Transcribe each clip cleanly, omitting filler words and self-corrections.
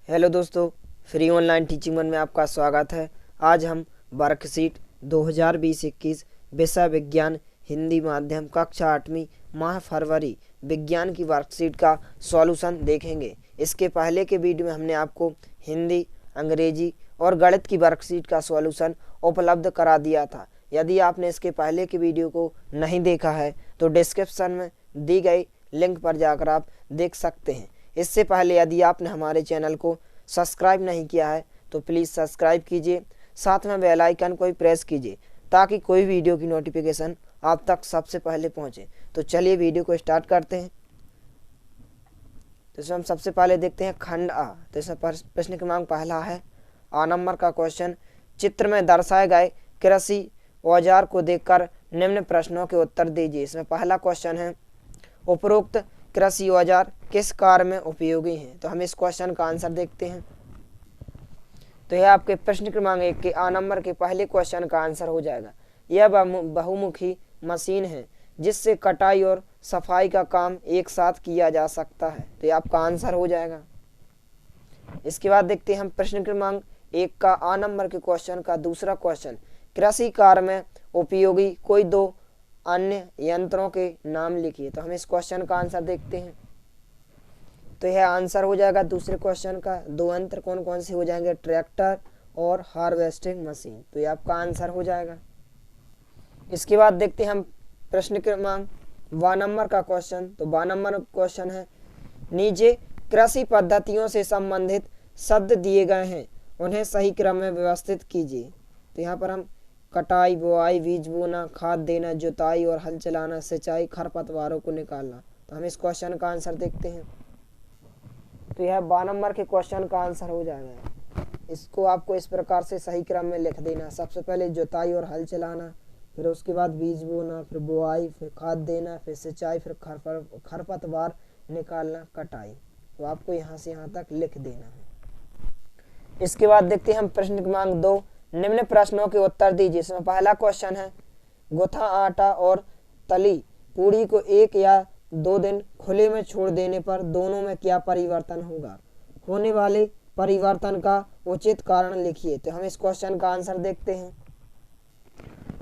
Hello दोस्तों, free online teaching one में आपका स्वागत है। आज हम वर्कशीट 2020-21 विषय विज्ञान हिंदी माध्यम कक्षा 8वीं माह फरवरी विज्ञान की वर्कशीट का सॉल्यूशन देखेंगे। इसके पहले के वीडियो में हमने आपको हिंदी, अंग्रेजी और गणित की वर्कशीट का सॉल्यूशन उपलब्ध करा दिया था। यदि आपने इसके पहले के वीडियो को नहीं देखा है तो डिस्क्रिप्शन में दी गई लिंक पर जाकर आप देख सकते हैं। इससे पहले यदि आपने हमारे चैनल को सब्सक्राइब नहीं किया है तो प्लीज़ सब्सक्राइब कीजिए, साथ में बेल आइकन को भी प्रेस कीजिए ताकि कोई वीडियो की नोटिफिकेशन आप तक सबसे पहले पहुंचे। तो चलिए वीडियो को स्टार्ट करते हैं। तो इसमें हम सबसे पहले देखते हैं खंड आ। तो इसमें प्रश्न क्रमांक पहला है आ नंबर का क्वेश्चन। चित्र में दर्शाए गए कृषि औजार को देखकर निम्न प्रश्नों के उत्तर दीजिए। इसमें पहला क्वेश्चन है उपरोक्त कृषि औजार किस कार्य में उपयोगी हैं। तो हम इस क्वेश्चन का आंसर देखते हैं। तो यह आपके प्रश्न क्रमांक 1 के आ नंबर के पहले क्वेश्चन का आंसर हो जाएगा। यह बहुमुखी मशीन है जिससे कटाई और सफाई का काम एक साथ किया जा सकता है। तो यह आपका आंसर हो जाएगा। इसके बाद देखते हैं हम प्रश्न क्रमांक 1 का आ नंबर के क्वेश्चन का दूसरा क्वेश्चन। कृषि कार्य में उपयोगी कोई दो अन्य यंत्रों के नाम लिखिए। तो हम इस क्वेश्चन का आंसर देखते हैं। तो यह आंसर हो जाएगा दूसरे क्वेश्चन का। दो यंत्र कौन कौन से हो जाएंगे? ट्रैक्टर और हार्वेस्टिंग मशीन। तो यह आपका आंसर हो जाएगा। इसके बाद देखते हैं हम प्रश्न क्रमांक व नंबर का क्वेश्चन। तो व नंबर क्वेश्चन है नीचे कृषि पद्धतियों से संबंधित शब्द दिए गए हैं, उन्हें सही क्रम में व्यवस्थित कीजिए। तो यहाँ पर हम कटाई, बुआई, बीज बोना, खाद देना, जुताई और हल चलाना, सिंचाई, खरपतवारों को निकालना। तो हम इस क्वेश्चन का आंसर देखते हैं। तो यह 12 नंबर के क्वेश्चन का आंसर हो जाएगा। इसको आपको इस प्रकार से सही क्रम में लिख देना। सबसे पहले जुताई और हल चलाना, फिर उसके बाद बीज बोना, फिर बुआई, फिर खाद देना, फिर सिंचाई, फिर खरपतवार निकालना, कटाई। तो आपको यहाँ से यहाँ तक लिख देना है। इसके बाद देखते हैं हम प्रश्न क्रमांक 2 निम्न प्रश्नों के उत्तर दीजिए। इसमें पहला क्वेश्चन है गुथा आटा और तली पूड़ी को 1 या 2 दिन खुले में छोड़ देने पर दोनों में क्या परिवर्तन होगा? होने वाले परिवर्तन का उचित कारण लिखिए। तो हम इस क्वेश्चन का आंसर देखते हैं।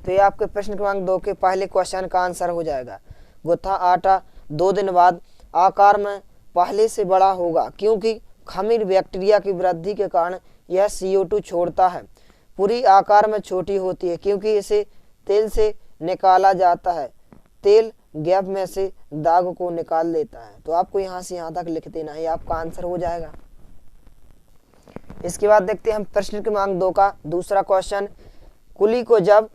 तो ये आपके प्रश्न क्रमांक 2 के पहले क्वेश्चन का आंसर हो जाएगा। गुथा आटा 2 दिन बाद आकार में पहले से बड़ा होगा क्योंकि खमीर बैक्टीरिया की वृद्धि के कारण यह CO2 छोड़ता है। पूरी आकार में छोटी होती है क्योंकि इसे तेल से निकाला जाता है। तेल गैप में से दाग को निकाल देता है। तो आपको यहाँ से यहाँ तक लिख देना है, आपका आंसर हो जाएगा। इसके बाद देखते हैं हम प्रश्न क्रमांक 2 का दूसरा क्वेश्चन। कुली को जब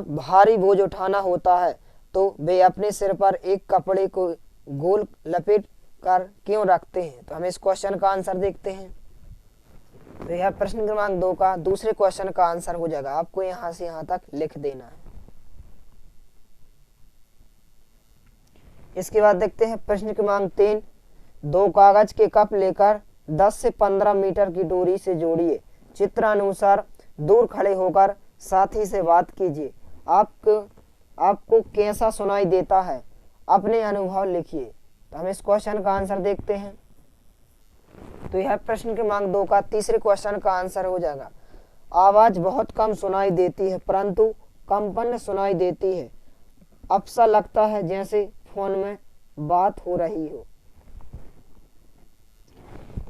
भारी बोझ उठाना होता है तो वे अपने सिर पर एक कपड़े को गोल लपेट कर क्यों रखते हैं? तो हम इस क्वेश्चन का आंसर देखते हैं। तो यह प्रश्न क्रमांक 2 का दूसरे क्वेश्चन का आंसर हो जाएगा। आपको यहाँ से यहाँ तक लिख देना है। इसके बाद देखते हैं प्रश्न क्रमांक 3 2 कागज के कप लेकर 10 से 15 मीटर की दूरी से जोड़िए। चित्रानुसार दूर खड़े होकर साथी से बात कीजिए। आपको कैसा सुनाई देता है? अपने अनुभव लिखिए। तो हम इस क्वेश्चन का आंसर देखते हैं। तो यह प्रश्न क्रमांक 2 का तीसरे क्वेश्चन का आंसर हो जाएगा। आवाज बहुत कम सुनाई देती है परंतु कंपन सुनाई देती है। अब सा लगता है जैसे फोन में बात हो रही हो।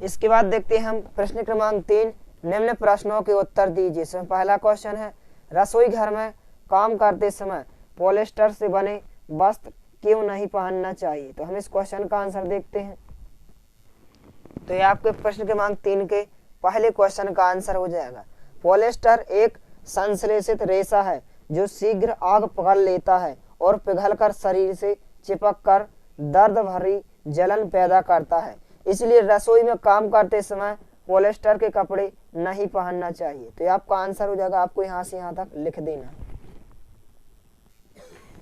इसके बाद देखते हैं हम प्रश्न क्रमांक 3 निम्न प्रश्नों के उत्तर दीजिए। इसमें पहला क्वेश्चन है रसोई घर में काम करते समय पॉलिस्टर से बने वस्त्र क्यों नहीं पहनना चाहिए? तो हम इस क्वेश्चन का आंसर देखते हैं। तो यह आपके प्रश्न क्रमांक 3 के पहले क्वेश्चन का आंसर हो जाएगा। पॉलिस्टर एक संश्लेषित रेशा है जो शीघ्र आग पकड़ लेता है और पिघलकर शरीर से चिपक कर दर्द भरी जलन पैदा करता है। इसलिए रसोई में काम करते समय पॉलिस्टर के कपड़े नहीं पहनना चाहिए। तो यह आपका आंसर हो जाएगा। आपको यहाँ से यहाँ तक लिख देना।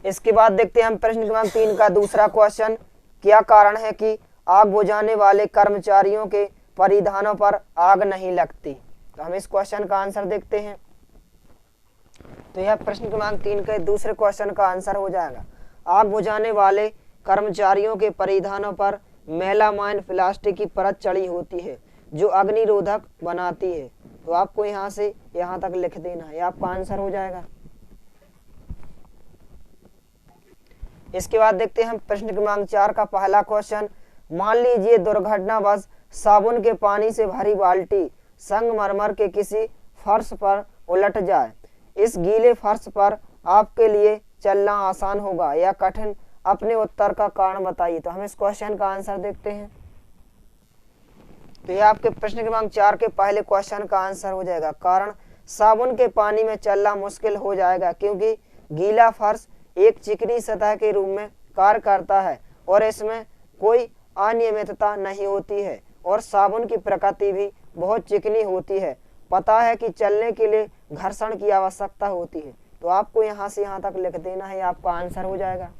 इसके बाद देखते हैं हम प्रश्न क्रमांक 3 का दूसरा क्वेश्चन। क्या कारण है कि आग बुझाने वाले कर्मचारियों के परिधानों पर आग नहीं लगती? तो हम इस क्वेश्चन का आंसर देखते हैं। तो यह प्रश्न क्रमांक 3 के दूसरे क्वेश्चन का आंसर हो जाएगा। आग बुझाने वाले कर्मचारियों के परिधानों पर मेलामाइन प्लास्टिक की परत चढ़ी होती है जो अग्निरोधक बनाती है। तो आपको यहाँ से यहाँ तक लिख देना है, आपका आंसर हो जाएगा। इसके बाद देखते हैं हम प्रश्न क्रमांक 4 का पहला क्वेश्चन। मान लीजिए दुर्घटनावश साबुन के पानी से भरी बाल्टी संगमरमर के किसी फर्श पर उलट जाए। इस गीले फर्श पर आपके लिए चलना आसान होगा या कठिन? अपने उत्तर का कारण बताइए। तो हम इस क्वेश्चन का आंसर देखते हैं। तो ये आपके प्रश्न क्रमांक 4 के पहले क्वेश्चन का आंसर हो जाएगा। कारण, साबुन के पानी में चलना मुश्किल हो जाएगा क्योंकि गीला फर्श एक चिकनी सतह के रूप में कार्य करता है और इसमें कोई अनियमितता नहीं होती है और साबुन की प्रकृति भी बहुत चिकनी होती है। पता है कि चलने के लिए घर्षण की आवश्यकता होती है। तो आपको यहाँ से यहाँ तक लिख देना है, आपका आंसर हो जाएगा।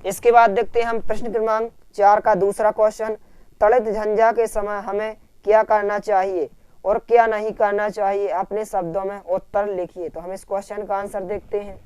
इसके बाद देखते हैं हम प्रश्न क्रमांक 4 का दूसरा क्वेश्चन। तड़ित झंझा के समय हमें क्या करना चाहिए और क्या नहीं करना चाहिए? अपने शब्दों में उत्तर लिखिए। तो हम इस क्वेश्चन का आंसर देखते हैं।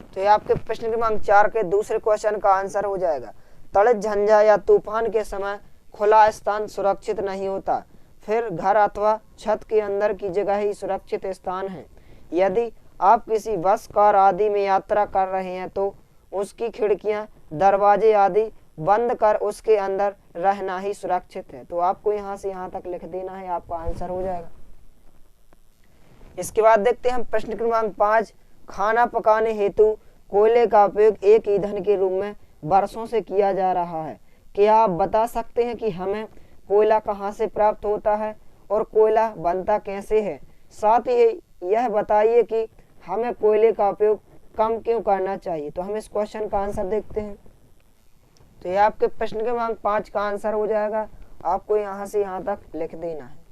तो ये आपके प्रश्न क्रमांक 4 के दूसरे क्वेश्चन का आंसर हो जाएगा। तड़ित झंझा या तूफान के समय खुला स्थान सुरक्षित नहीं होता, फिर घर अथवा छत के अंदर की जगह ही सुरक्षित स्थान है। यदि आप किसी बस, कार आदि में यात्रा कर रहे हैं तो उसकी खिड़कियां, दरवाजे आदि बंद कर उसके अंदर रहना ही सुरक्षित है। तो आपको यहाँ से यहाँ तक लिख देना है, आपका आंसर हो जाएगा। इसके बाद देखते हैं हम प्रश्न क्रमांक 5। खाना पकाने हेतु कोयले का उपयोग एक ईंधन के रूप में वर्षों से किया जा रहा है। क्या आप बता सकते हैं कि हमें कोयला कहाँ से प्राप्त होता है और कोयला बनता कैसे है? साथ ही यह बताइए कि हमें कोयले का उपयोग कम क्यों करना चाहिए? तो हम इस क्वेश्चन का आंसर देखते हैं। तो ये आपके प्रश्न क्रमांक 5 का आंसर हो जाएगा। आपको यहाँ से यहाँ तक लिख देना है।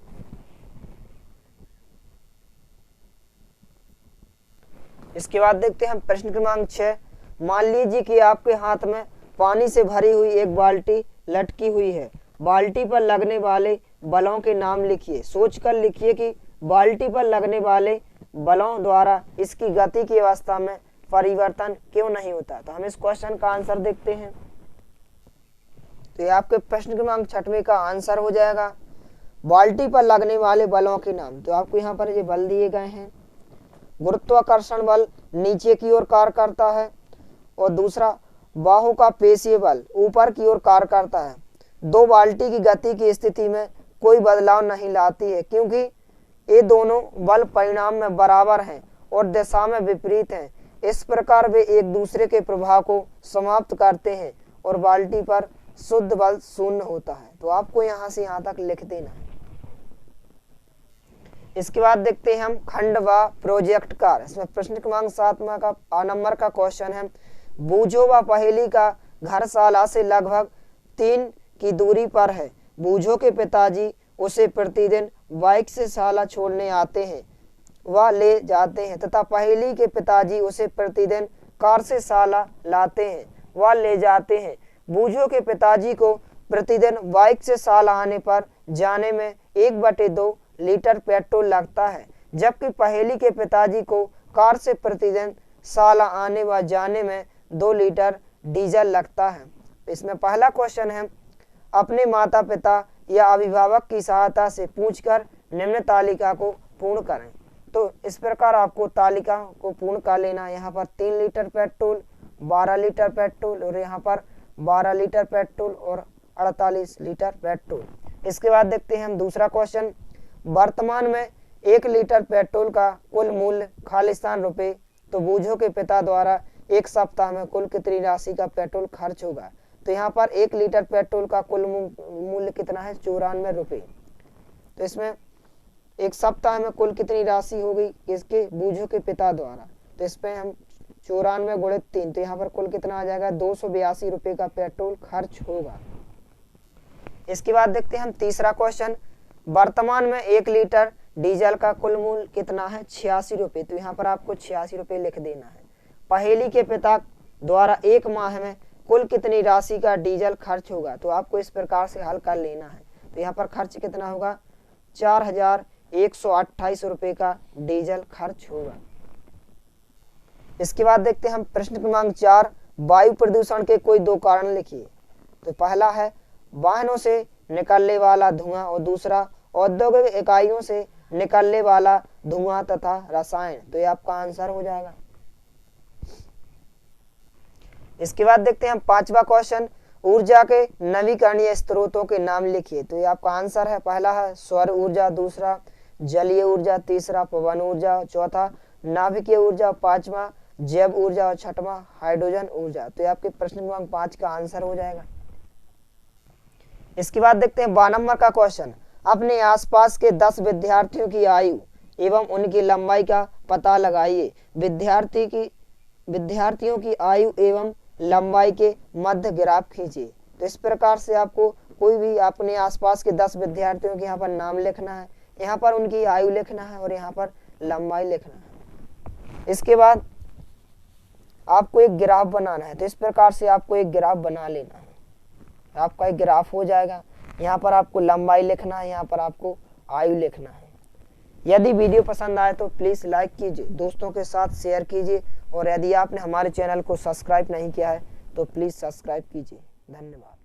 इसके बाद देखते हैं हम प्रश्न क्रमांक 6। मान लीजिए कि आपके हाथ में पानी से भरी हुई एक बाल्टी लटकी हुई है। बाल्टी पर लगने वाले बलों के नाम लिखिए। सोचकर लिखिए कि बाल्टी पर लगने वाले बलों द्वारा इसकी गति की अवस्था में परिवर्तन क्यों नहीं होता? तो हम इस क्वेश्चन का आंसर देखते हैं। तो ये आपके प्रश्न क्रमांक 6 का आंसर हो जाएगा। बाल्टी पर लगने वाले बलों के नाम। तो आपको यहाँ पर ये बल दिए गए हैं। गुरुत्वाकर्षण बल नीचे की ओर कार्य करता है और दूसरा बाहु का पेशीय बल ऊपर की ओर कार्य करता है। दो बाल्टी की गति की स्थिति में कोई बदलाव नहीं लाती है क्योंकि ये दोनों बल परिणाम में बराबर हैं और दिशा में विपरीत हैं। इस प्रकार वे एक दूसरे के प्रभाव को समाप्त करते हैं और बाल्टी पर शुद्ध बल शून्य होता है। तो आपको यहाँ से यहाँ तक लिख देना है। इसके बाद देखते हैं हम खंड व प्रोजेक्ट कार्य। इसमें प्रश्न क्रमांक 7 का नंबर का क्वेश्चन है। बूझो व पहेली का घर शाला से लगभग 3 की दूरी पर है। बूझो के पिताजी उसे प्रतिदिन बाइक से शाला छोड़ने आते हैं व ले जाते हैं तथा पहेली के पिताजी उसे प्रतिदिन कार से शाला लाते हैं व ले जाते हैं। बूझो के पिताजी को प्रतिदिन बाइक से शाला आने पर जाने में 1/2 लीटर पेट्रोल लगता है, जबकि पहेली के पिताजी को कार से प्रतिदिन शाला आने व जाने में 2 लीटर डीजल लगता है। इसमें पहला क्वेश्चन है, अपने माता पिता या अभिभावक की सहायता से पूछकर निम्न तालिका को पूर्ण करें। तो इस प्रकार आपको तालिका को पूर्ण कर लेना। यहाँ पर 3 लीटर पेट्रोल, 12 लीटर पेट्रोल और यहाँ पर 12 लीटर पेट्रोल और 48 लीटर पेट्रोल। इसके बाद देखते हैं हम दूसरा क्वेश्चन। वर्तमान में 1 लीटर पेट्रोल का कुल मूल्य खालिस्तान रुपए। तो बूझो के पिता द्वारा एक सप्ताह में कुल कितनी राशि का पेट्रोल खर्च होगा? तो यहाँ पर 1 लीटर पेट्रोल का कुल मूल्य कितना है? 94 रुपये। तो इसमें एक सप्ताह में कुल कितनी राशि होगी? किसके? बूझो के पिता द्वारा। तो इस पे हम 94 गुणित 3, तो यहाँ पर कुल कितना आ जाएगा? 282 रुपये का पेट्रोल खर्च होगा। इसके बाद देखते हैं हम तीसरा क्वेश्चन। वर्तमान में 1 लीटर डीजल का कुल मूल्य कितना है? 86 रुपये। तो यहाँ पर आपको 86 रुपये लिख देना है। पहेली के पिता द्वारा 1 माह में कुल कितनी राशि का डीजल खर्च होगा? तो आपको इस प्रकार से हल कर लेना है। तो यहाँ पर खर्च कितना होगा? 4128 रुपये का डीजल खर्च होगा। इसके बाद देखते हैं हम प्रश्न क्रमांक 4। वायु प्रदूषण के कोई 2 कारण लिखिए। तो पहला है वाहनों से निकलने वाला धुआं और दूसरा औद्योगिक इकाइयों से निकलने वाला धुआं तथा रसायन। तो ये आपका आंसर हो जाएगा। इसके बाद देखते हैं हम 5वां क्वेश्चन, ऊर्जा के नवीकरणीय स्रोतों के नाम लिखिए। तो ये आपका आंसर है, पहला है सौर ऊर्जा, दूसरा जलीय ऊर्जा, तीसरा पवन ऊर्जा, चौथा नाभिकीय ऊर्जा, पांचवा जैव ऊर्जा और छठवां हाइड्रोजन ऊर्जा। तो ये आपके प्रश्न क्रमांक 5 का आंसर हो जाएगा। इसके बाद देखते हैं 12 नंबर का क्वेश्चन, अपने आसपास के 10 विद्यार्थियों की आयु एवं उनकी लंबाई का पता लगाइए। विद्यार्थियों की आयु एवं लंबाई के मध्य ग्राफ खींचिए। तो इस प्रकार से आपको कोई भी अपने आसपास के 10 विद्यार्थियों के यहाँ पर नाम लिखना है, यहाँ पर उनकी आयु लिखना है और यहाँ पर लंबाई लिखना है। इसके बाद आपको एक ग्राफ बनाना है। तो इस प्रकार से आपको एक ग्राफ बना लेना है, आपका एक ग्राफ हो जाएगा। यहाँ पर आपको लंबाई लिखना है, यहाँ पर आपको आयु लिखना है। यदि वीडियो पसंद आए तो प्लीज़ लाइक कीजिए, दोस्तों के साथ शेयर कीजिए और यदि आपने हमारे चैनल को सब्सक्राइब नहीं किया है तो प्लीज़ सब्सक्राइब कीजिए। धन्यवाद।